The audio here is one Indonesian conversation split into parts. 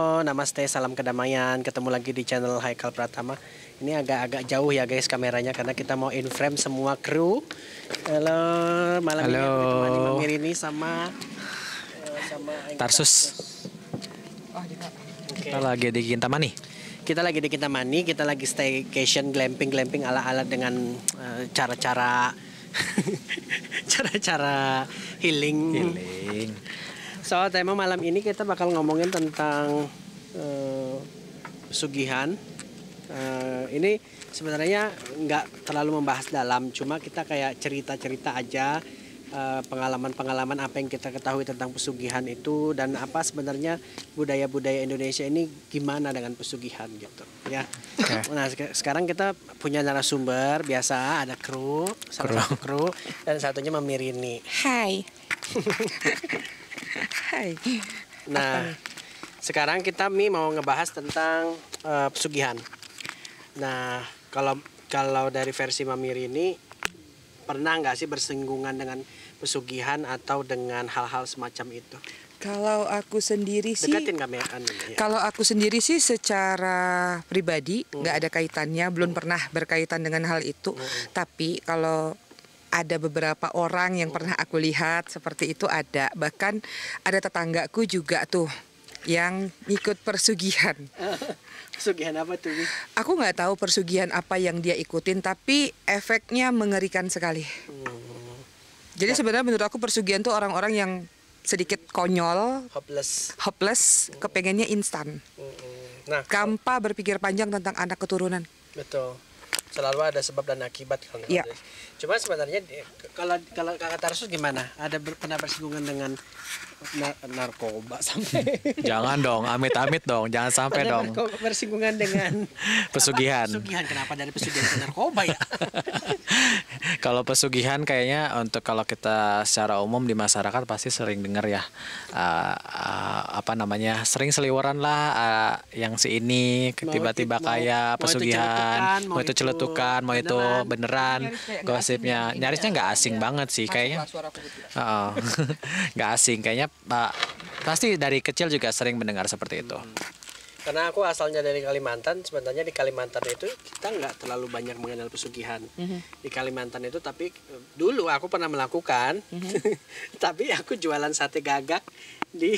Halo, namaste, salam kedamaian. Ketemu lagi di channel Haikal Pratama. Ini agak-agak jauh ya guys kameranya karena kita mau in frame semua kru. Halo, malam ini aku ditemani Mamir ini sama Tarsus. Kita lagi di Kintamani. Kita lagi di Kintamani, kita lagi staycation glamping ala-ala dengan cara-cara cara-cara healing. So, tema malam ini kita bakal ngomongin tentang pesugihan. Ini sebenarnya nggak terlalu membahas dalam, cuma kita kayak cerita-cerita aja pengalaman-pengalaman apa yang kita ketahui tentang pesugihan itu dan apa sebenarnya budaya-budaya Indonesia ini gimana dengan pesugihan gitu ya. Nah sekarang kita punya narasumber biasa, ada kru, salah satu kru dan satunya Mamirini. Hai. Hai. Nah sekarang kita mau ngebahas tentang pesugihan. Nah kalau dari versi Mamirini, pernah nggak sih bersinggungan dengan pesugihan atau dengan hal-hal semacam itu? Kalau aku sendiri sih, Dekatin kamera. Ya. Kalau aku sendiri sih secara pribadi nggak ada kaitannya, belum pernah berkaitan dengan hal itu. Tapi kalau ada beberapa orang yang pernah aku lihat seperti itu ada, bahkan ada tetanggaku juga tuh yang ikut persugihan. Pesugihan apa tuh? Aku nggak tahu persugihan apa yang dia ikutin, tapi efeknya mengerikan sekali. Jadi sebenarnya menurut aku persugihan tuh orang-orang yang sedikit konyol, hopeless, kepengennya instan. Nah, Tanpa berpikir panjang tentang anak keturunan. betul. Selalu ada sebab dan akibat kalau Iya. Cuma sebenarnya kalau Kakak Tarsus gimana? Ada pernah bersinggungan dengan narkoba sampai? Jangan dong, amit-amit dong, jangan sampai dong. Bersinggungan dengan Pesugihan. Pesugihan, kenapa dari pesugihan ke narkoba ya? Kalau pesugihan kayaknya untuk kalau kita secara umum di masyarakat pasti sering dengar ya, apa namanya, sering seliweran lah, yang si ini tiba-tiba kayak pesugihan, mau itu celutukan, mau itu beneran, gosipnya, nyarisnya nggak asing banget sih kayaknya. Nggak asing kayaknya, pasti dari kecil juga sering mendengar seperti itu. Karena aku asalnya dari Kalimantan, sebenarnya di Kalimantan itu kita nggak terlalu banyak mengenal pesugihan di Kalimantan itu. Tapi dulu aku pernah melakukan, tapi aku jualan sate gagak di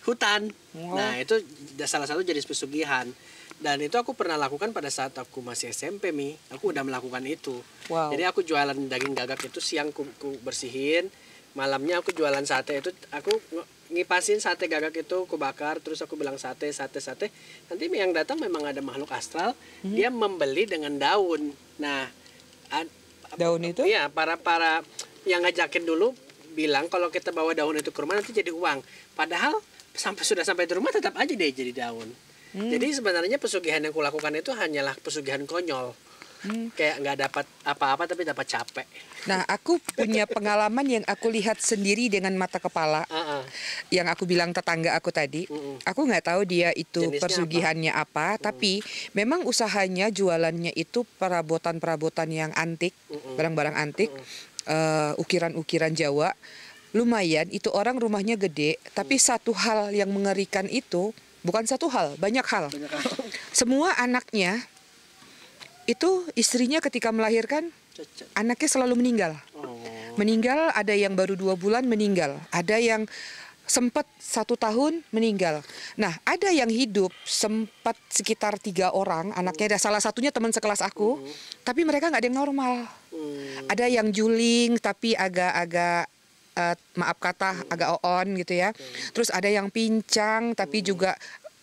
hutan. Nah itu salah satu jenis pesugihan. Dan itu aku pernah lakukan pada saat aku masih SMP, Mi. Aku udah melakukan itu. Wow. Jadi aku jualan daging gagak itu, siang ku bersihin, malamnya aku jualan sate itu, aku ngipasin sate gagak itu, aku bakar, terus aku bilang sate. Nanti yang datang memang ada makhluk astral, dia membeli dengan daun. Nah, Daun itu? Iya, para yang ngajakin dulu bilang kalau kita bawa daun itu ke rumah nanti jadi uang. Padahal sudah sampai di rumah tetap aja dia jadi daun. Jadi sebenarnya pesugihan yang kulakukan itu hanyalah pesugihan konyol. Kayak nggak dapat apa-apa tapi dapat capek. Nah, aku punya pengalaman yang aku lihat sendiri dengan mata kepala. Yang aku bilang tetangga aku tadi. Aku nggak tahu dia itu Jenisnya persugihannya apa, tapi memang usahanya jualannya itu perabotan-perabotan yang antik, barang-barang antik, ukiran-ukiran Jawa. Lumayan, itu orang rumahnya gede, tapi satu hal yang mengerikan itu, bukan satu hal, banyak hal. Semua anaknya itu istrinya ketika melahirkan, anaknya selalu meninggal. Meninggal, ada yang baru 2 bulan meninggal, ada yang sempat 1 tahun meninggal. Nah, ada yang hidup sempat sekitar 3 orang anaknya. Ada salah satunya teman sekelas aku, tapi mereka nggak ada yang normal. Ada yang juling tapi agak-agak maaf kata agak on gitu ya. Terus ada yang pincang tapi juga,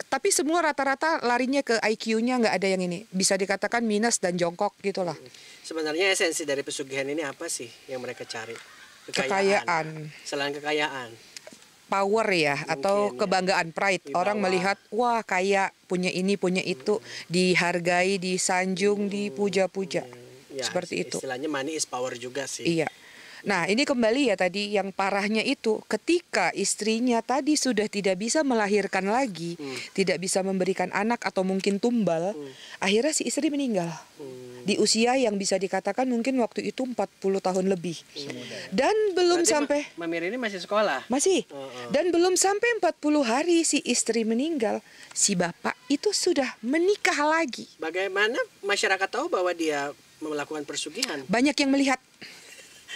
tapi semua rata-rata larinya ke IQ-nya nggak ada yang ini. Bisa dikatakan minus dan jongkok gitulah. Sebenarnya esensi dari pesugihan ini apa sih yang mereka cari? Kekayaan. Selain kekayaan. Power ya, atau Mungkin, kebanggaan, pride. Wibawa. Orang melihat, wah kaya, punya ini, punya itu, dihargai, disanjung, dipuja-puja. Ya, Seperti itu. Istilahnya money is power juga sih. Iya. Nah, ini kembali ya tadi yang parahnya itu ketika istrinya tadi sudah tidak bisa melahirkan lagi, tidak bisa memberikan anak atau mungkin tumbal, akhirnya si istri meninggal. di usia yang bisa dikatakan mungkin waktu itu 40 tahun lebih. Dan belum Berarti sampai Mamir ini masih sekolah. masih. Oh. Dan belum sampai 40 hari si istri meninggal, si bapak itu sudah menikah lagi. Bagaimana masyarakat tahu bahwa dia melakukan persugihan Banyak yang melihat,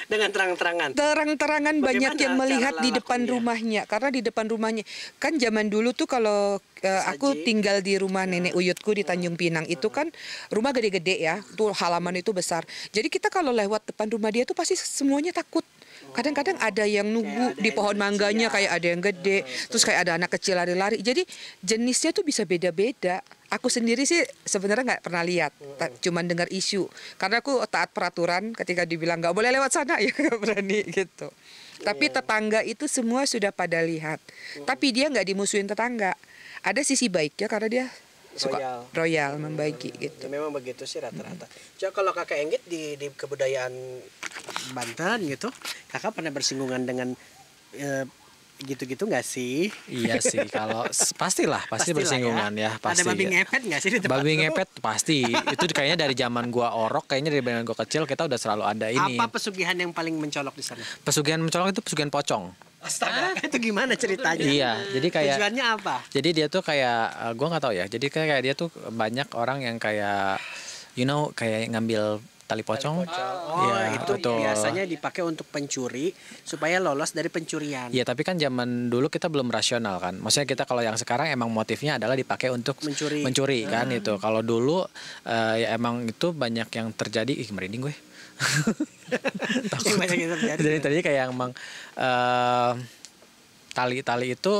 dengan terang-terangan? terang-terangan banyak Bagaimana yang melihat cara di depan lakunya? rumahnya. Karena di depan rumahnya kan zaman dulu tuh kalau aku Saji. tinggal di rumah nenek uyutku di Tanjung Pinang itu kan rumah gede-gede ya, tuh halaman itu besar. Jadi kita kalau lewat depan rumah dia tuh pasti semuanya takut. Kadang-kadang ada yang Kayak nunggu ada di yang pohon kecil mangganya, ya. kayak ada yang gede, terus kayak ada anak kecil lari-lari. Jadi jenisnya tuh bisa beda-beda. Aku sendiri sih sebenarnya nggak pernah lihat, cuman dengar isu. Karena aku taat peraturan, ketika dibilang nggak boleh lewat sana ya nggak berani gitu. Tapi tetangga itu semua sudah pada lihat. Tapi dia nggak dimusuhin tetangga. Ada sisi baiknya karena dia suka royal membagi gitu. Ya, memang begitu sih rata-rata. Coba kalau kakak Enggit di kebudayaan Banten gitu, kakak pernah bersinggungan dengan gitu-gitu nggak sih? Iya sih, kalau pastilah, pasti Pastilah bersinggungan ya, pasti. Ada babi ngepet nggak sih di tempat Babi lu? ngepet pasti. Itu kayaknya dari zaman gua orok, kayaknya dari zaman gua kecil kita udah selalu ada ini. Apa pesugihan yang paling mencolok di sana? Pesugihan mencolok itu pesugihan pocong. Astaga, itu gimana ceritanya? Iya, jadi kayak Tujuannya apa? jadi dia tuh kayak gua nggak tahu ya. Jadi kayak dia tuh banyak orang yang kayak kayak ngambil tali pocong. Oh, Iya, itu betul. biasanya dipakai untuk pencuri supaya lolos dari pencurian. Iya, tapi kan zaman dulu kita belum rasional kan. Maksudnya kita kalau yang sekarang emang motifnya adalah dipakai untuk Mencuri. kan itu. Kalau dulu ya emang itu banyak yang terjadi. Ih, merinding gue. Yang banyak yang terjadi. Jadi tadinya kayak emang tali-tali itu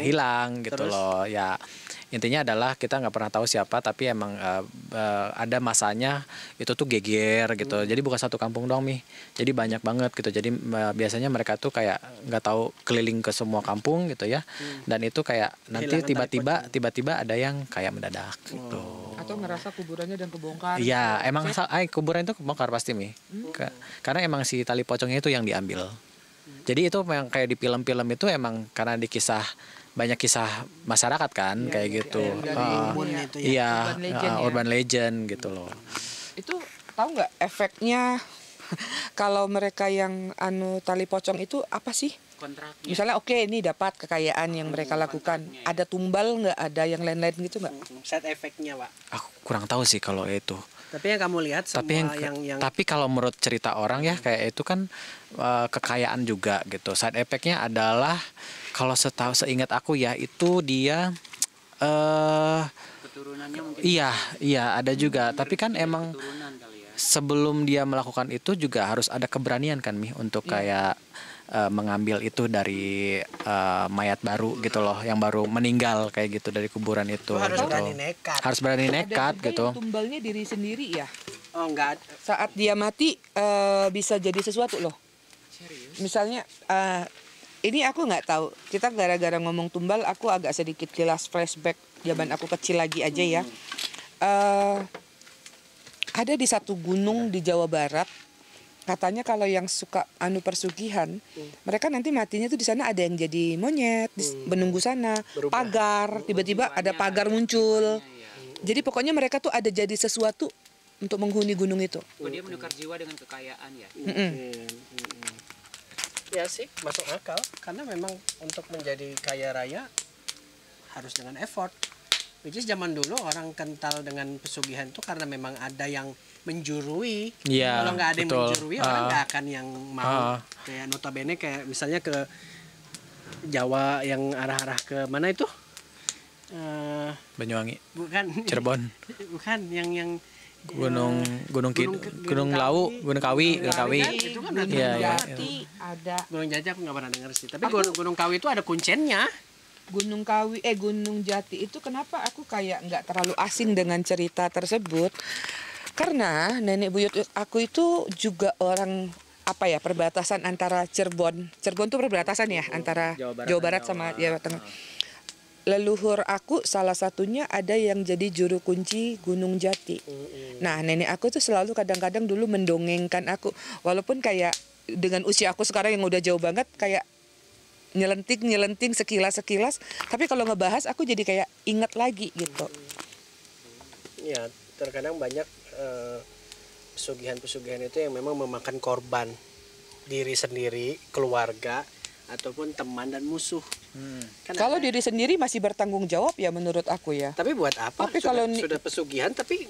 hilang gitu Terus? loh. Ya intinya adalah kita nggak pernah tahu siapa, tapi emang ada masanya itu tuh geger gitu. Jadi bukan satu kampung dong jadi banyak banget gitu. Jadi biasanya mereka tuh kayak nggak tahu keliling ke semua kampung gitu ya. Dan itu kayak nanti Kehilangan tiba-tiba ada yang kayak mendadak gitu. Atau ngerasa kuburannya dan kebongkar. Iya, emang kuburan itu kebongkar pasti karena emang si tali pocongnya itu yang diambil. Jadi itu memang kayak di film-film itu emang karena banyak kisah masyarakat kan kayak gitu. Itu ya. Iya, Urban legend ya. urban legend gitu loh. Itu tahu nggak efeknya kalau mereka yang tali pocong itu apa sih? Kontraknya. Misalnya oke ini dapat kekayaan yang mereka lakukan, ada tumbal nggak, ada yang lain-lain gitu nggak? Side efeknya, Pak. Aku kurang tahu sih kalau itu. Tapi yang kamu lihat semua yang Tapi kalau menurut cerita orang ya kayak itu kan kekayaan juga gitu. Side effect-nya adalah kalau seingat aku ya itu dia Keturunannya mungkin iya ada juga. Tapi kan emang keturunan kali ya. sebelum dia melakukan itu juga harus ada keberanian kan untuk kayak mengambil itu dari mayat baru gitu loh, yang baru meninggal kayak gitu dari kuburan itu. harus gitu. berani nekat. Harus berani nekat Ada juga gitu. yang tumbalnya diri sendiri ya. Oh, enggak. Saat dia mati bisa jadi sesuatu loh. Misalnya ini aku nggak tahu. Kita gara-gara ngomong tumbal, aku agak sedikit kilas flashback zaman aku kecil lagi aja ya. Ada di satu gunung di Jawa Barat. Katanya kalau yang suka persugihan, mereka nanti matinya tuh di sana ada yang jadi monyet, menunggu sana, pagar, tiba-tiba ada pagar muncul. Jadi pokoknya mereka tuh ada jadi sesuatu untuk menghuni gunung itu. Oh, dia menukar jiwa dengan kekayaan ya. Ya sih, masuk akal. Karena memang untuk menjadi kaya raya harus dengan effort. Which is zaman dulu orang kental dengan pesugihan itu karena memang ada yang menjurui. Iya, Kalau nggak ada yang betul. menjurui, orang nggak akan yang mau. Kayak notabene kayak misalnya ke Jawa yang arah-arah ke mana itu? Banyuwangi, Bukan. Cirebon, Bukan yang Gunung Lawu, Gunung Kawi. Itu kan ada Iya, iya. Jati ada. Gunung Jati aku nggak pernah dengar sih. Tapi Gunung Kawi itu ada kuncennya. Gunung Jati itu kenapa aku kayak nggak terlalu asing dengan cerita tersebut? Karena nenek buyut aku itu juga orang perbatasan antara Cirebon tuh perbatasan ya antara Jawa Barat sama Jawa Tengah. Leluhur aku salah satunya ada yang jadi juru kunci Gunung Jati. Nah nenek aku tuh selalu kadang-kadang dulu mendongengkan aku, walaupun kayak dengan usia aku sekarang yang udah jauh banget kayak nyelenting sekilas, tapi kalau ngebahas aku jadi kayak inget lagi gitu. Ya, terkadang banyak pesugihan-pesugihan itu yang memang memakan korban diri sendiri, keluarga, ataupun teman dan musuh. Kan Kalau ada. diri sendiri masih bertanggung jawab ya menurut aku ya. Tapi buat apa? Tapi sudah, kalau sudah pesugihan tapi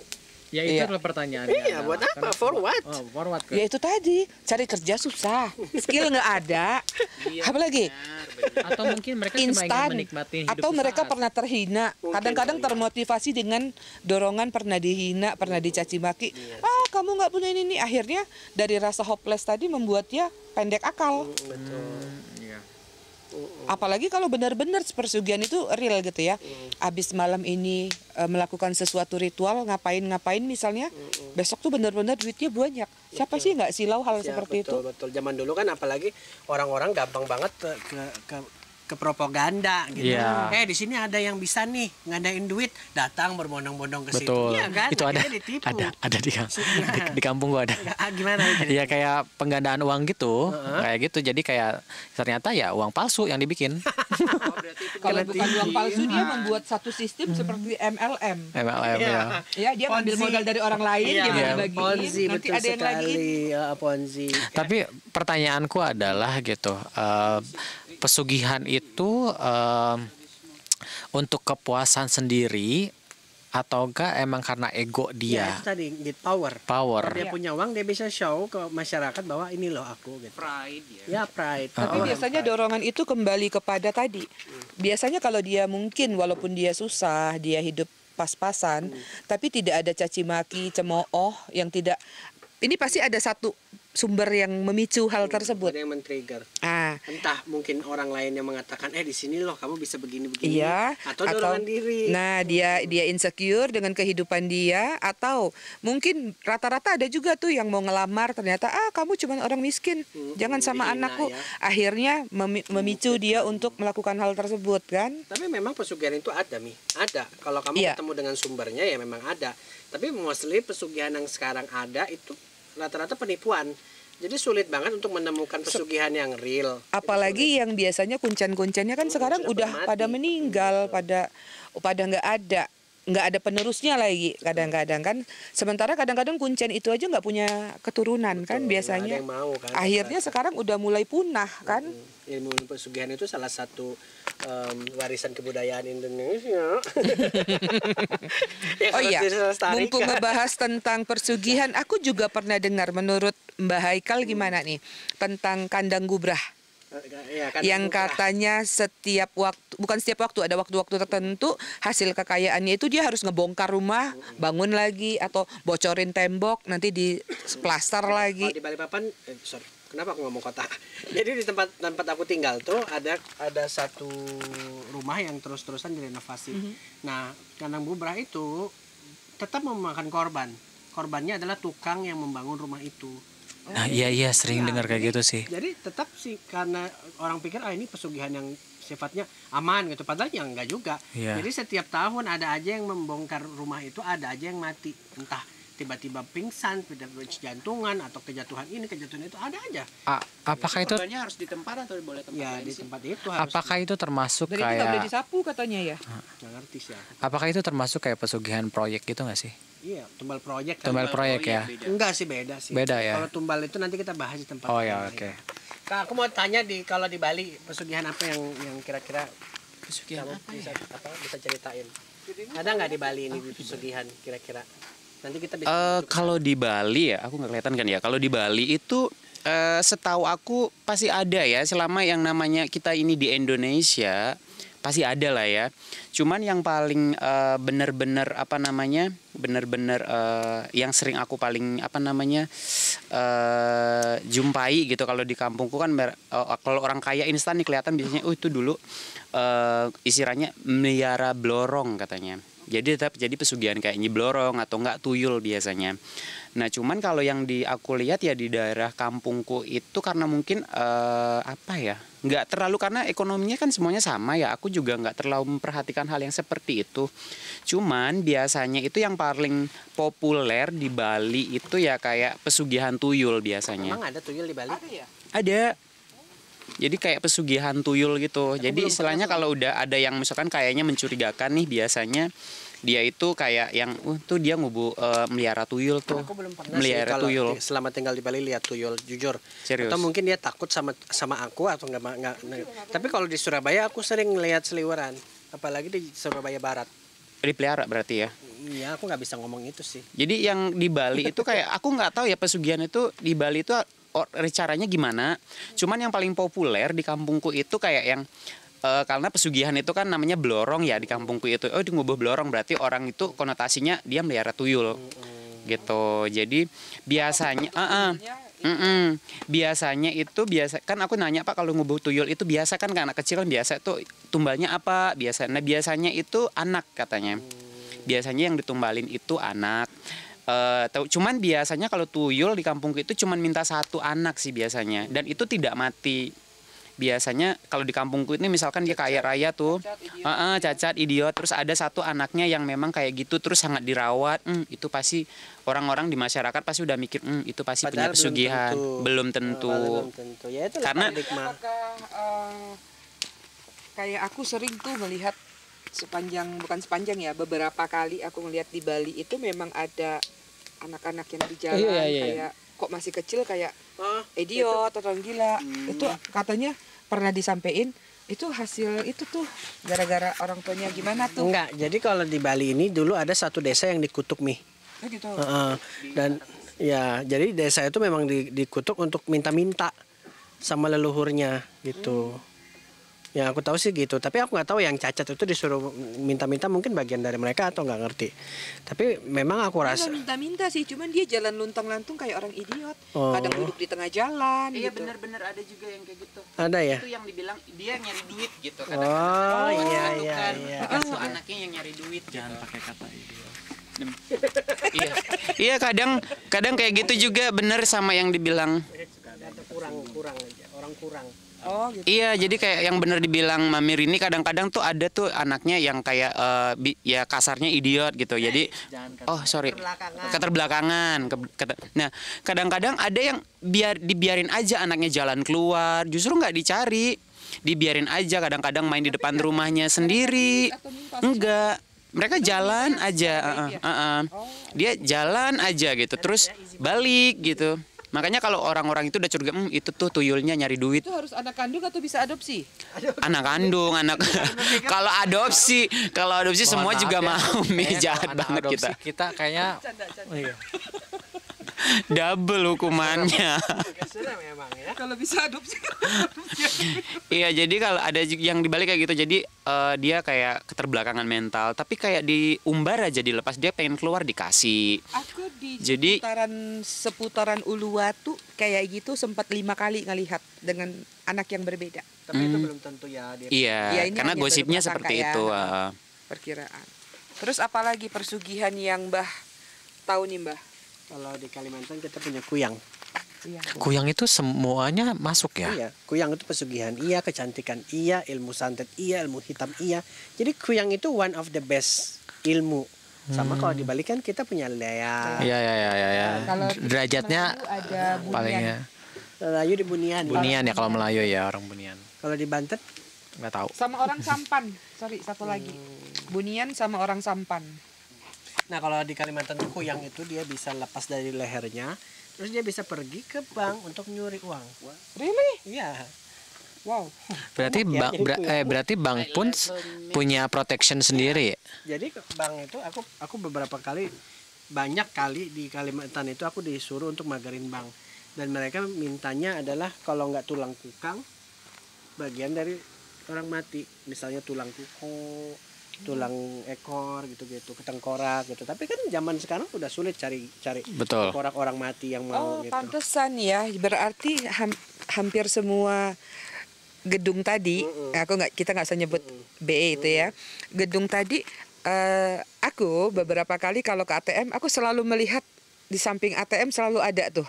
Ya Iya. itu adalah pertanyaan. iya buat apa? For what? Oh, for what? Ya itu tadi, cari kerja susah, skill nggak ada, apalagi Atau mungkin mereka cuma ingin instan, menikmati hidup atau mereka sesaat. pernah terhina, Mungkin kadang-kadang kali ya. termotivasi dengan dorongan pernah dihina, pernah dicaci maki, kamu nggak punya ini, akhirnya dari rasa hopeless tadi membuat dia pendek akal. Betul. Iya. Apalagi kalau benar-benar persugihan itu real gitu ya. Abis malam ini melakukan sesuatu ritual ngapain misalnya, besok tuh benar-benar duitnya banyak. Siapa sih nggak silau hal Ya, seperti itu? betul. Zaman dulu kan apalagi orang-orang gampang banget ke propaganda gitu. Iya. Di sini ada yang bisa nih ngadain duit, datang berbondong-bondong ke situ. Betul. Iya kan? Itu ada Akhirnya ditipu. ada di kampung gua ada. Gimana itu? Iya kayak penggandaan uang gitu, kayak gitu. Jadi kayak ternyata ya uang palsu yang dibikin. Kalau bukan uang palsu dia membuat satu sistem seperti MLM. MLM Iya. ya. Ya dia ngambil Ponzi. modal dari orang lain, Iya. dia Iya. bagi-bagiin, Ponzi nanti betul ada yang lagi. sekali. Ya, Ponzi. Tapi pertanyaanku adalah gitu, pesugihan itu untuk kepuasan sendiri ataukah emang karena ego Ya, dia? itu tadi get power. Power. Kalau dia punya uang, dia bisa show ke masyarakat bahwa ini loh aku gitu. Pride ya. Ya pride. Tapi Power biasanya and pride. dorongan itu kembali kepada tadi. Biasanya kalau dia mungkin walaupun dia susah, dia hidup pas-pasan, tapi tidak ada caci maki, cemooh yang tidak. Ini pasti ada satu sumber yang memicu hal tersebut. Ada yang men-trigger. Ah, Entah mungkin orang lain yang mengatakan di sini loh kamu bisa begini-begini. iya. Atau dorongan diri. Nah, dia insecure dengan kehidupan dia, atau mungkin rata-rata ada juga tuh yang mau ngelamar ternyata kamu cuma orang miskin, jangan sama dihina anakku. ya. Akhirnya memicu dia untuk melakukan hal tersebut kan. Tapi memang pesugihan itu ada, Mi. Ada. Kalau kamu Iya. ketemu dengan sumbernya ya memang ada. Tapi mostly pesugihan yang sekarang ada itu rata-rata penipuan. Jadi sulit banget untuk menemukan pesugihan yang real. Apalagi yang biasanya kuncen-kuncennya kan sekarang sudah udah mati. pada meninggal, pada nggak ada penerusnya lagi kadang-kadang kan. Sementara kadang-kadang kuncen itu aja nggak punya keturunan kan Nggak biasanya. ada yang mau kan. Akhirnya sekarang udah mulai punah kan. Ilmu pesugihan itu salah satu warisan kebudayaan Indonesia. Yang Oh harus iya, dilestarikan. mumpung ngebahas tentang persugihan, aku juga pernah dengar menurut Mbak Haikal gimana nih tentang kandang gubrah. Ya, kan, Yang murah. katanya setiap waktu, bukan setiap waktu, ada waktu-waktu tertentu hasil kekayaannya itu dia harus ngebongkar rumah, bangun lagi atau bocorin tembok, nanti di plaster lagi. Kalau di Balikpapan, sorry, kenapa aku ngomong kota? Jadi di tempat aku tinggal tuh ada satu rumah yang terus-terusan direnovasi. Nah, kandang bubrah itu tetap memakan korban. Korbannya adalah tukang yang membangun rumah itu. Nah, iya sering dengar kayak gitu sih. Jadi tetap sih karena orang pikir ini pesugihan yang sifatnya aman gitu, padahal ya enggak juga. Iya. Jadi setiap tahun ada aja yang membongkar rumah itu, ada aja yang mati. Entah tiba-tiba pingsan, tiba-tiba jantungan atau kejatuhan ini, kejatuhan itu, ada aja. Apakah itu Korbannya harus di tempat atau boleh tempat Ya lain di sih? tempat itu harus apakah itu termasuk Dan itu nggak boleh kayak disapu katanya ya. nggak ngerti sih aku. apakah itu termasuk kayak pesugihan proyek gitu nggak sih? Iya, tumbal proyek kan. Tumbal proyek ya. beda. Enggak sih, beda sih. Beda ya? Kalau tumbal itu nanti kita bahas di tempat Oh lain. ya, oke. Kak, aku mau tanya kalau di Bali pesugihan apa yang kira-kira Pesugihan kamu apa bisa ya? bisa ceritain? Ada nggak di Bali ini pesugihan kira-kira? Nanti kita bisa Kalau di Bali ya, aku nggak kelihatan kan ya. Kalau di Bali itu setahu aku pasti ada ya. Selama yang namanya kita ini di Indonesia pasti ada lah ya. Cuman yang paling bener-bener apa namanya, bener-bener yang sering aku paling apa namanya jumpai gitu kalau di kampungku kan kalau orang kaya instan nih kelihatan biasanya itu dulu istilahnya melihara blorong katanya. Jadi pesugihan kayak nyiblorong atau enggak tuyul biasanya. Nah cuman kalau yang aku lihat ya di daerah kampungku itu karena mungkin apa ya, nggak terlalu karena ekonominya kan semuanya sama ya. Aku juga nggak terlalu memperhatikan hal yang seperti itu. Cuman biasanya itu yang paling populer di Bali itu ya kayak pesugihan tuyul biasanya. Emang ada tuyul di Bali? Ada. Jadi kayak pesugihan tuyul gitu. Jadi belum istilahnya pernah kalau udah ada yang misalkan kayaknya mencurigakan nih biasanya Dia itu kayak yang tuh dia melihara tuyul tuh. Aku belum pernah sih melihara kalau tuyul. selama tinggal di Bali lihat tuyul, jujur. Serius? Atau mungkin dia takut sama aku atau enggak. Tapi kalau di Surabaya aku sering lihat seliweran, apalagi di Surabaya Barat. Dipelihara berarti ya. Iya, aku nggak bisa ngomong itu sih. Jadi yang di Bali itu kayak aku nggak tahu ya pesugihan itu di Bali itu caranya gimana. Cuman yang paling populer di kampungku itu kayak yang karena pesugihan itu kan namanya blorong ya di kampungku itu. Oh, di ngubah blorong berarti orang itu konotasinya dia melihara tuyul. Gitu. Jadi biasanya biasanya itu kan aku nanya Pak kalau ngubah tuyul itu biasa kan anak kecil kan biasa tuh tumbalnya apa biasa. Nah, biasanya itu anak katanya. Biasanya yang ditumbalin itu anak. Cuman biasanya kalau tuyul di kampungku itu cuman minta satu anak sih biasanya dan itu tidak mati. Biasanya kalau di kampungku ini misalkan dia kaya raya tuh cacat idiot terus ada satu anaknya yang memang kayak gitu terus sangat dirawat, itu pasti orang-orang di masyarakat pasti udah mikir itu pasti punya Padahal pesugihan. Belum tentu. Belum tentu. Ya itu Karena Kayak aku sering tuh melihat bukan sepanjang ya, beberapa kali aku melihat di Bali itu memang ada anak-anak yang di jalan kayak kok masih kecil kayak idiot atau orang gila. Itu katanya pernah disampaikan itu hasil itu tuh gara-gara orang tuanya gimana tuh. Enggak, jadi kalau di Bali ini dulu ada satu desa yang dikutuk Mi. Oh gitu. Dan ya, jadi desa itu memang dikutuk untuk minta-minta sama leluhurnya gitu. Yang aku tahu sih gitu, tapi aku nggak tahu yang cacat itu disuruh minta-minta mungkin bagian dari mereka atau nggak ngerti. Tapi memang aku rasa minta-minta sih, cuman dia jalan luntang-lantung kayak orang idiot. Kadang duduk di tengah jalan. iya gitu. benar-benar ada juga yang kayak gitu. ada ya. Itu yang dibilang dia nyari duit gitu Oh iya itu iya kan. iya. Itu anaknya yang nyari duit. Jangan pakai kata idiot. iya. Iya kadang kayak gitu juga bener sama yang dibilang. Kurang aja, orang kurang. Oh gitu. Iya, jadi kayak yang bener dibilang Mami Rini kadang-kadang tuh ada tuh anaknya yang kayak ya kasarnya idiot gitu. Jadi keterbelakangan. Nah, kadang-kadang ada yang dibiarin aja anaknya jalan keluar, justru nggak dicari. Dibiarin aja kadang-kadang main di depan rumahnya sendiri. Enggak. Mereka jalan aja, dia jalan aja gitu, terus balik gitu. Makanya kalau orang-orang itu udah curiga, itu tuh tuyulnya nyari duit. Itu harus anak kandung atau bisa adopsi? Anak kandung, kalau adopsi semua juga ya. mau. Jahat banget kita. Kita kayaknya Double hukumannya. Kalau bisa adopsi. Iya, jadi kalau ada yang dibalik kayak gitu, jadi dia kayak keterbelakangan mental, tapi kayak diumbar aja dilepas, dia pengen keluar dikasih. Aku di Jadi seputaran Uluwatu kayak gitu sempat 5 kali ngelihat dengan anak yang berbeda. Tapi itu belum tentu ya dia. iya, Ya, ini karena hanya gosipnya berprasangka seperti ya. itu. Perkiraan. Terus apalagi persugihan yang Mbah tahu nih Mbah? Kalau di Kalimantan kita punya kuyang. Iya. kuyang itu semuanya masuk ya. Iya, kuyang itu pesugihan, iya kecantikan, iya ilmu santet, iya ilmu hitam, iya. Jadi kuyang itu one of the best ilmu. Sama kalau di Bali kan kita punya lea. Iya. Kalau Derajatnya Melayu ada bunian. palingnya Melayu di Bunian. bunian ya kalau Melayu ya, orang bunian. Kalau di Banten Nggak tahu. Sama orang sampan. Sorry, satu lagi. Bunian sama orang sampan. Nah kalau di Kalimantan kuyang itu dia bisa lepas dari lehernya, terus dia bisa pergi ke bank untuk nyuri uang. Really? Iya. Wow. Berarti Ya, bank jadi berarti bank pun punya protection sendiri. Jadi ke bank itu aku beberapa kali, banyak kali di Kalimantan itu aku disuruh untuk magarin bank, dan mereka mintanya adalah kalau nggak tulang kukang, bagian dari orang mati, misalnya tulang kuku, tulang ekor gitu-gitu, ketengkorak gitu. Tapi kan zaman sekarang udah sulit cari Betul. tengkorak orang mati yang mau Oh, gitu. pantesan ya. Berarti hampir semua gedung tadi, kita nggak usah nyebut BE itu ya. Gedung tadi, aku beberapa kali kalau ke ATM, aku selalu melihat di samping ATM selalu ada tuh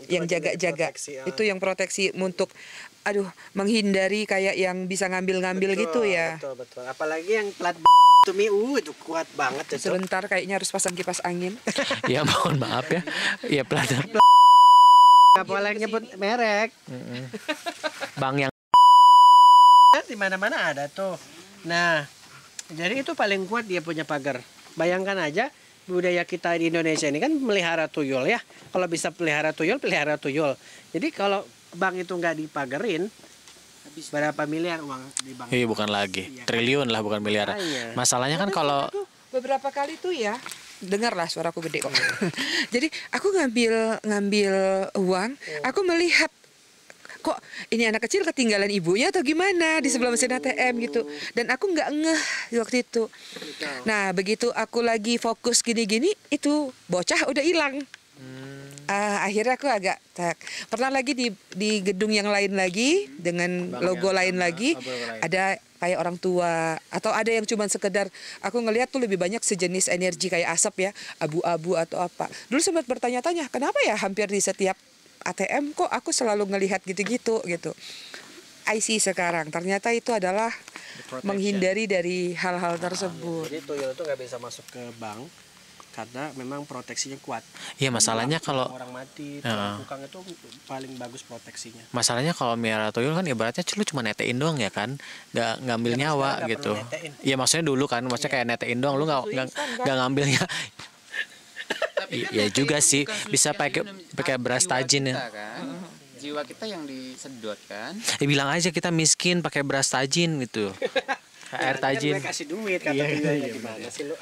yang jaga-jaga. Itu yang proteksi untuk, menghindari kayak yang bisa ngambil-ngambil gitu ya. Betul. Apalagi yang plat itu itu kuat banget itu. Sebentar kayaknya harus pasang kipas angin. Ya mohon maaf ya. Ya pelajar. Nggak boleh nyebut merek. Bank yang Di mana-mana ada tuh. Nah, jadi itu paling kuat dia punya pagar. Bayangkan aja budaya kita di Indonesia ini kan melihara tuyul ya. Kalau bisa pelihara tuyul. Jadi kalau bank itu nggak dipagerin, berapa miliar uang di bank? Iya, bukan lagi. Triliun lah, bukan miliar. Makanya. Masalahnya kan kalau Beberapa kali tuh ya, dengarlah suaraku gede kok. Jadi aku ngambil uang, aku melihat kok ini anak kecil ketinggalan ibunya atau gimana di sebelah mesin ATM gitu. Dan aku nggak ngeh waktu itu. Nah begitu aku lagi fokus gini-gini, itu bocah udah hilang. Akhirnya aku agak pernah lagi di gedung yang lain lagi dengan logo lain lagi, ada kayak orang tua atau ada yang cuman sekedar aku ngelihat tuh lebih banyak sejenis energi kayak asap ya, abu-abu atau apa. Dulu sempat bertanya-tanya kenapa ya hampir di setiap ATM kok aku selalu ngelihat gitu-gitu gitu. I see sekarang ternyata itu adalah menghindari dari hal-hal tersebut. Jadi tuyul itu nggak bisa masuk ke bank karena memang proteksinya kuat. Iya, masalahnya kalau orang mati, tukang itu paling bagus proteksinya. Masalahnya kalau miara tuyul kan ibaratnya lu cuma netein doang ya kan, nggak ngambil nyawa gitu. Iya maksudnya dulu kan, maksudnya kayak netein doang, lu nggak ngambilnya. Iya juga sih, bisa pakai beras tajin ya. Jiwa kita yang disedot kan. Bilang aja kita miskin pakai beras tajin gitu. Air tajin. Mereka kasih duit kata tuyulnya gimana sih lu?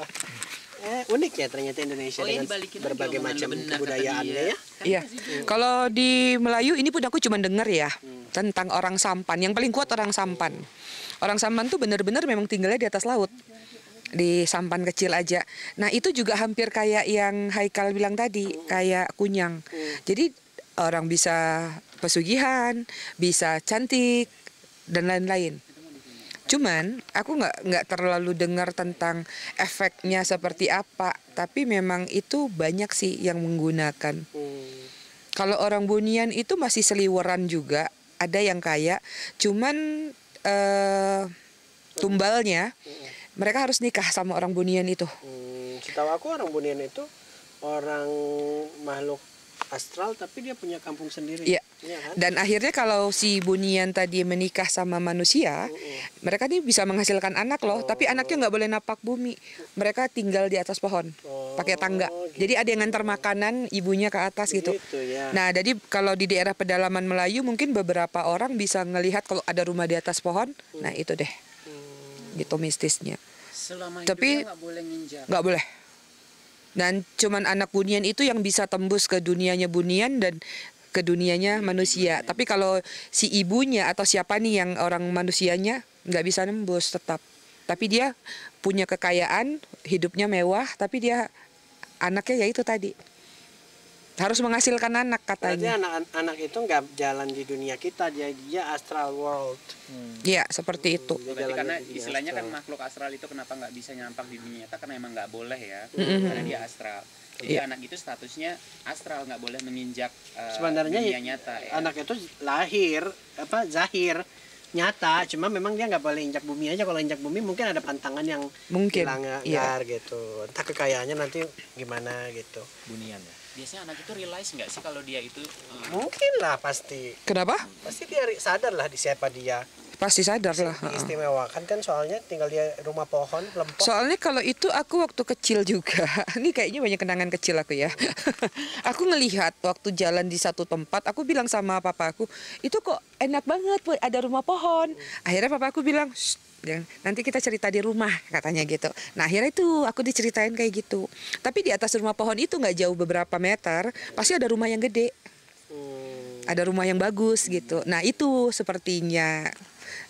Unik ya ternyata Indonesia dengan berbagai macam kebudayaannya ya. Iya. Kalau di Melayu ini pun aku cuma dengar ya tentang orang sampan. Yang paling kuat orang sampan. Orang sampan tuh benar-benar memang tinggalnya di atas laut. Di sampan kecil aja. Nah, itu juga hampir kayak yang Haikal bilang tadi, kayak kunyang. Jadi orang bisa pesugihan, bisa cantik dan lain-lain. Cuman aku nggak terlalu dengar tentang efeknya seperti apa, tapi memang itu banyak sih yang menggunakan. Kalau orang Bunian itu masih seliweran juga, ada yang kaya, cuman tumbalnya mereka harus nikah sama orang Bunian itu. Setahu aku orang Bunian itu orang makhluk astral tapi dia punya kampung sendiri. Iya. Ya kan? Dan akhirnya kalau si Bunian tadi menikah sama manusia, mereka nih bisa menghasilkan anak loh. Tapi anaknya nggak boleh napak bumi. Mereka tinggal di atas pohon, pakai tangga. Jadi ada yang ngantar makanan ibunya ke atas gitu. Ya. Nah, jadi kalau di daerah pedalaman Melayu mungkin beberapa orang bisa ngelihat kalau ada rumah di atas pohon. Nah itu deh, gitu mistisnya. Selama Tapi hidupnya nggak boleh nginjak. nggak boleh. Dan cuman anak Bunian itu yang bisa tembus ke dunianya Bunian dan ke dunianya manusia. Tapi kalau si ibunya atau siapa nih yang orang manusianya nggak bisa nembus tetap. Tapi dia punya kekayaan, hidupnya mewah, tapi dia anaknya ya itu tadi. Harus menghasilkan anak Berarti katanya. anak-anak itu nggak jalan di dunia kita, dia astral world. Iya, seperti itu. Dia Berarti jalan karena di dunia istilahnya kan astral. makhluk astral itu kenapa nggak bisa nyampak di dunia nyata karena emang nggak boleh ya, karena dia astral. Jadi anak itu statusnya astral, nggak boleh menginjak Sebenarnya dunia nyata ya. anak itu lahir zahir nyata, cuma memang dia nggak boleh injak bumi aja. Kalau injak bumi mungkin ada pantangan yang Mungkin, dilanggar gitu. Entah kekayaannya nanti gimana gitu. Bunian ya. Biasanya anak itu realize nggak sih kalau dia itu Mungkin lah pasti Kenapa? dia sadar lah di siapa dia. Pasti sadar lah. Diistimewakan kan soalnya tinggal di rumah pohon lempok. Soalnya kalau itu aku waktu kecil juga. Ini kayaknya banyak kenangan kecil aku ya. Aku ngelihat waktu jalan di satu tempat, aku bilang sama papa aku, itu kok enak banget, Bu, ada rumah pohon. Akhirnya papa aku bilang, "Shh, nanti kita cerita di rumah," katanya gitu. Nah akhirnya itu aku diceritain kayak gitu. Tapi di atas rumah pohon itu nggak jauh beberapa meter, pasti ada rumah yang gede. Ada rumah yang bagus gitu. Nah itu sepertinya.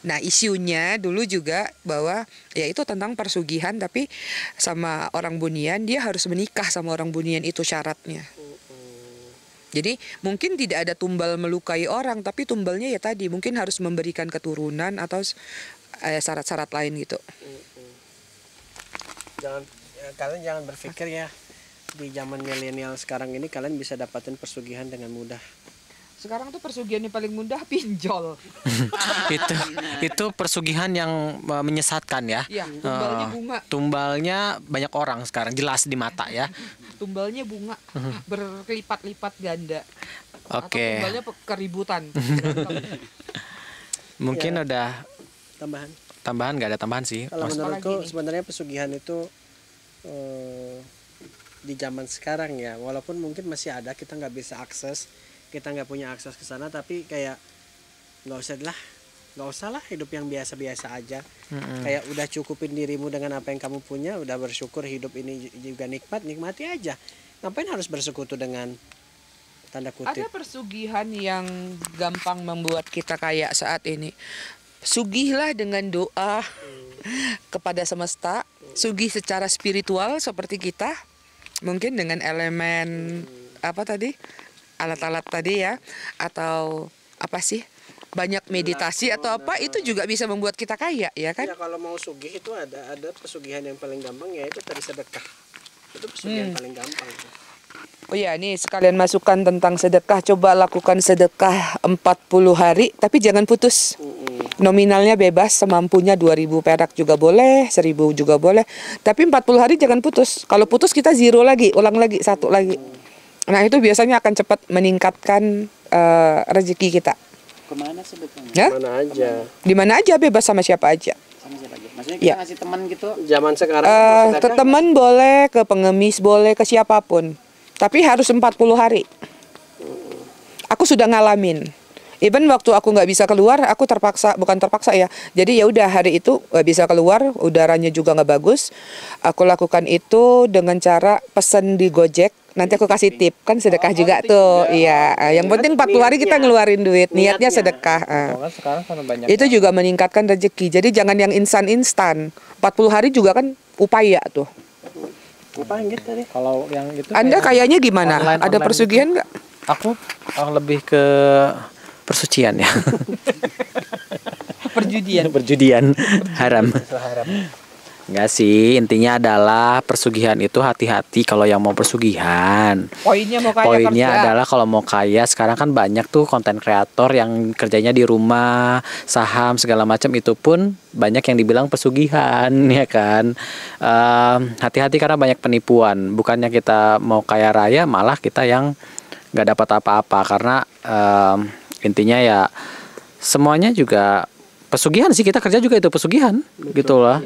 Nah isunya dulu juga bahwa ya itu tentang persugihan, tapi sama orang Bunian dia harus menikah sama orang Bunian, itu syaratnya. Jadi mungkin tidak ada tumbal melukai orang, tapi tumbalnya ya tadi mungkin harus memberikan keturunan atau syarat-syarat lain gitu. Kalian jangan berpikir ya di zaman milenial sekarang ini kalian bisa dapatin persugihan dengan mudah. Sekarang tuh persugihan yang paling mudah pinjol. itu persugihan yang menyesatkan ya. Iya, tumbalnya bunga. Tumbalnya banyak orang sekarang jelas di mata ya. Tumbalnya bunga berkelipat-lipat ganda. Oke. Atau tumbalnya keributan. Mungkin udah Tambahan. tambahan, nggak ada tambahan sih. Kalau Mas- menurutku Apalagi nih? sebenarnya pesugihan itu eh, di zaman sekarang ya, walaupun mungkin masih ada kita nggak bisa akses, kita nggak punya akses ke sana, tapi kayak nggak usah lah hidup yang biasa-biasa aja. Kayak udah cukupin dirimu dengan apa yang kamu punya, udah bersyukur, hidup ini juga nikmat, nikmati aja. Ngapain harus bersekutu dengan tanda Ada kutip? persugihan yang gampang membuat kita kaya saat ini. Sugihlah dengan doa kepada semesta, sugih secara spiritual seperti kita, mungkin dengan elemen apa tadi, alat-alat tadi ya, atau apa sih, banyak meditasi atau apa, itu juga bisa membuat kita kaya ya kan? Ya kalau mau sugih itu ada pesugihan yang paling gampang, yaitu tadi sedekah. Itu pesugihan paling gampang tuh. Oh ya, nih sekalian masukan tentang sedekah. Coba lakukan sedekah 40 hari, tapi jangan putus. Nominalnya bebas, semampunya 2.000 perak juga boleh, 1.000 juga boleh. Tapi 40 hari jangan putus. Kalau putus kita zero lagi, ulang lagi, satu lagi. Nah itu biasanya akan cepat meningkatkan rezeki kita. Kemana sebetulnya? Ya? Mana aja. Di mana aja, bebas sama siapa aja. Sama siapa aja? Maksudnya Ya. kita ngasih teman gitu. Zaman sekarang Ke teman boleh, ke pengemis boleh, ke siapapun. Tapi harus 40 hari. Aku sudah ngalamin. Even waktu aku nggak bisa keluar, aku terpaksa, bukan terpaksa ya. Jadi ya udah hari itu nggak bisa keluar, udaranya juga nggak bagus. Aku lakukan itu dengan cara pesen di Gojek. Nanti aku kasih tip, kan sedekah juga tuh. Iya, yang penting 40 hari kita ngeluarin duit. Niatnya sedekah. Kan sekarang kan banyak Itu juga meningkatkan rezeki. Jadi jangan yang instan-instan. 40 hari juga kan upaya tuh. apa yang gitu tadi? kalau yang itu Anda kayak kayaknya gimana? online- Ada online persugihan nggak? aku lebih ke persucian ya. Perjudian. Perjudian haram. Enggak sih, intinya adalah persugihan itu hati-hati kalau yang mau persugihan. Poinnya mau kaya Poinnya kerja. adalah kalau mau kaya, sekarang kan banyak tuh konten kreator yang kerjanya di rumah, saham segala macam, itu pun banyak yang dibilang pesugihan ya kan. Hati-hati karena banyak penipuan. Bukannya kita mau kaya raya, malah kita yang nggak dapat apa-apa karena intinya ya semuanya juga pesugihan sih. Kita kerja juga itu pesugihan. Gitu lah.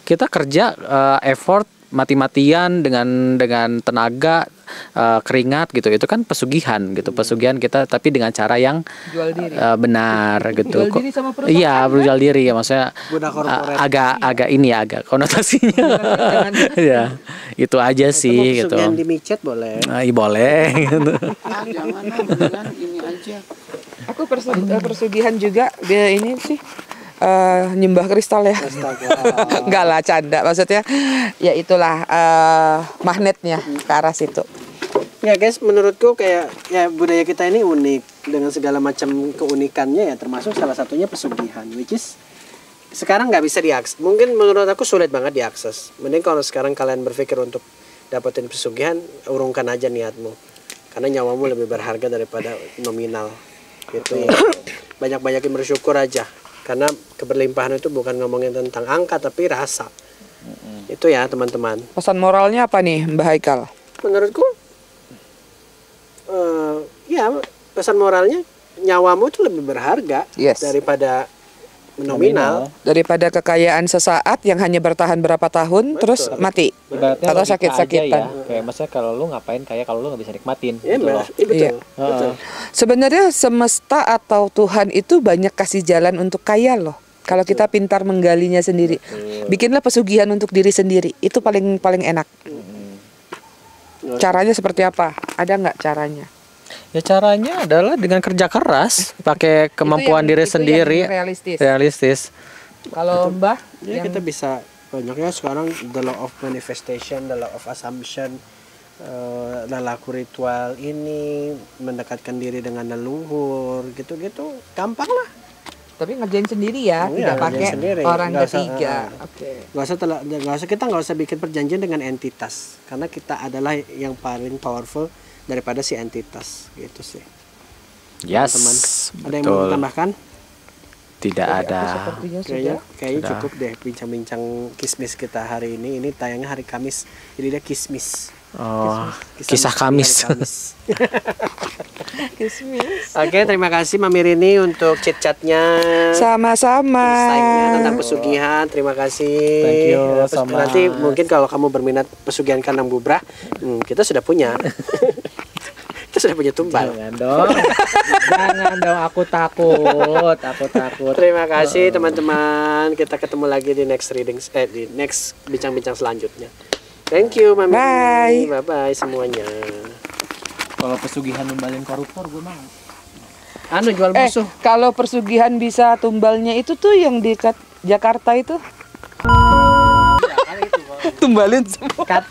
Kita kerja effort mati-matian dengan tenaga, keringat gitu, itu kan pesugihan gitu. Pesugihan kita tapi dengan cara yang Jual diri. benar gitu. Jual diri sama perusahaan, Iya, berjual diri ya, maksudnya Budak korporat. agak ini ya, agak konotasinya. Ya, itu aja Mau sih gitu. pesugihan di micet boleh. Iya boleh gitu. Jangan lah, mendingan ini aja. Aku persugihan juga dia ini sih nyembah kristal ya. Astaga. Enggak lah, canda maksudnya. Ya itulah magnetnya ke arah situ. Ya guys, menurutku kayak ya budaya kita ini unik dengan segala macam keunikannya ya, termasuk salah satunya pesugihan, which is sekarang nggak bisa diakses. Mungkin menurut aku sulit banget diakses. Mending kalau sekarang kalian berpikir untuk dapetin pesugihan, urungkan aja niatmu, karena nyawamu lebih berharga daripada nominal. Gitu ya. Banyak-banyakin bersyukur aja, karena keberlimpahan itu bukan ngomongin tentang angka tapi rasa. Itu ya teman-teman. Pesan moralnya apa nih, Mbak Haikal? Menurutku ya pesan moralnya, nyawamu itu lebih berharga Yes. daripada nominal. Daripada kekayaan sesaat yang hanya bertahan berapa tahun terus mati. Ibaratnya Atau logika sakit-sakitan. aja ya. Kayak maksudnya kalau lu ngapain kaya kalau lu nggak bisa nikmatin Iya, gitu loh. betul. Iya. Betul. Sebenarnya semesta atau Tuhan itu banyak kasih jalan untuk kaya loh. Kalau kita pintar menggalinya sendiri. Bikinlah pesugihan untuk diri sendiri. Itu paling enak. Caranya seperti apa? Ada nggak caranya? Ya caranya adalah dengan kerja keras, pakai kemampuan diri itu yang sendiri, realistis. realistis. Kalau Mbah, Ya kita bisa banyaknya sekarang the law of manifestation, the law of assumption, lalaku ritual ini mendekatkan diri dengan leluhur, gitu-gitu gampang lah. tapi ngerjain sendiri ya, Iya, tidak pakai ngerjain sendiri. orang Nggak usah, ketiga. Oke. Kita nggak usah bikin perjanjian dengan entitas, karena kita adalah yang paling powerful daripada si entitas, gitu sih. Yes, Teman-teman, ada yang mau betul. ditambahkan? tidak ada. Sepertinya Kayaknya Sudah. cukup deh bincang-bincang kismis kita hari ini. Ini tayangnya hari Kamis, jadi dia kismis. Oh, kisah Kamis. Hari Kamis. Oke, terima kasih Mami Rini untuk chit-chatnya. Sama-sama. Insight-nya tentang pesugihan. Terima kasih. Thank you Terus so much. nanti mungkin kalau kamu berminat pesugihan kandang bubrah, kita sudah punya. Kita sudah punya tumbal. Jangan dong. Jangan dong, aku takut. Terima kasih teman-teman. Kita ketemu lagi di next reading, di next bincang-bincang selanjutnya. Thank you, Mami. Bye. Bye bye semuanya. Kalau pesugihan numbalin koruptor gue mau. Anu jual musuh. Kalau persugihan bisa tumbalnya itu tuh yang di Jakarta itu. Tumbalin semua. Cut.